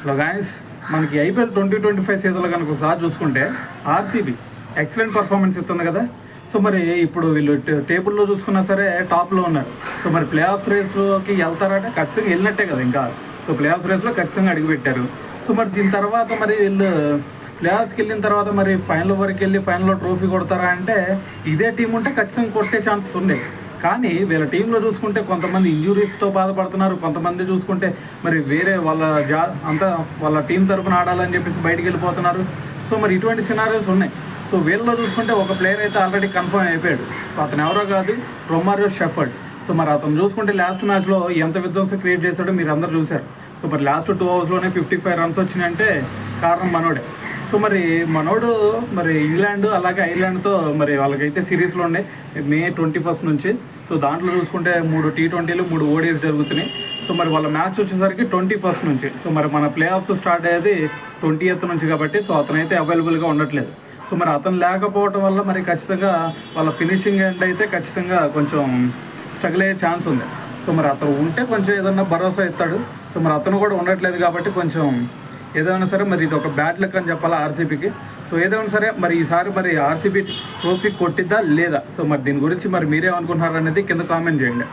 Hello guys, మనకి IPL 2025 సీజన్లో కనుక ఒకసారి చూసుకుంటే ఆర్సీబీ ఎక్సలెంట్ పర్ఫార్మెన్స్ ఇస్తుంది కదా. సో మరి ఇప్పుడు వీళ్ళు టేబుల్లో చూసుకున్నా సరే టాప్లో ఉన్నారు. సో మరి ప్లే ఆఫ్ రేస్లోకి వెళ్తారంటే ఖచ్చితంగా వెళ్ళినట్టే కదా ఇంకా. సో ప్లే ఆఫ్ రేస్లో ఖచ్చితంగా అడుగుపెట్టారు. సో మరి దీని తర్వాత మరి వీళ్ళు ప్లే ఆఫ్స్కి వెళ్ళిన తర్వాత మరి ఫైనల్ వరకు వెళ్ళి ఫైనల్లో ట్రోఫీ కొడతారా అంటే ఇదే టీం ఉంటే ఖచ్చితంగా కొట్టే ఛాన్సెస్ ఉండేవి. కానీ వీళ్ళ టీంలో చూసుకుంటే కొంతమంది ఇంజురీస్తో బాధపడుతున్నారు, కొంతమంది చూసుకుంటే మరి వేరే వాళ్ళ టీం తరపున ఆడాలని చెప్పేసి బయటికి వెళ్ళిపోతున్నారు. సో మరి ఇటువంటి సినారియోస్ ఉన్నాయి. సో వీళ్ళలో చూసుకుంటే ఒక ప్లేయర్ అయితే ఆల్రెడీ కన్ఫర్మ్ అయిపోయాడు. సో అతను ఎవరో కాదు, రొమారియో షెఫర్డ్. సో మరి అతను చూసుకుంటే లాస్ట్ మ్యాచ్లో ఎంత విధ్వంసం క్రియేట్ చేశాడో మీరు అందరూ చూశారు. సో మరి లాస్ట్ 2 ఓవర్స్లోనే 55 రన్స్ వచ్చినాయంటే కారణం మనోడే. సో మరి మనోడు మరి ఇంగ్లాండ్ అలాగే ఐర్లాండ్తో మరి వాళ్ళకైతే సిరీస్లో ఉండే మే 21 నుంచి. సో దాంట్లో చూసుకుంటే 3 T20లు 3 ODIs జరుగుతున్నాయి. సో మరి వాళ్ళ మ్యాచ్ వచ్చేసరికి 21 నుంచి. సో మరి మన ప్లే ఆఫ్స్ స్టార్ట్ అయ్యేది 20th నుంచి కాబట్టి సో అతనైతే అవైలబుల్గా ఉండట్లేదు. సో మరి అతను లేకపోవడం వల్ల మరి ఖచ్చితంగా వాళ్ళ ఫినిషింగ్ ఎండ్ అయితే ఖచ్చితంగా కొంచెం స్ట్రగుల్ అయ్యే ఛాన్స్ ఉంది. సో మరి అతను ఉంటే కొంచెం ఏదన్నా భరోసా ఇస్తాడు. సో మరి అతను కూడా ఉండట్లేదు కాబట్టి కొంచెం ఏదైనా సరే మరి ఇది ఒక బ్యాడ్ లక్ అని చెప్పాలా ఆర్సీబీకి. సో ఏదైనా సరే మరి ఈసారి మరి ఆర్సీబీ ట్రోఫీ కొట్టిద్దా లేదా? సో మరి దీని గురించి మరి మీరేమనుకుంటున్నారు అనేది కింద కామెంట్ చేయండి.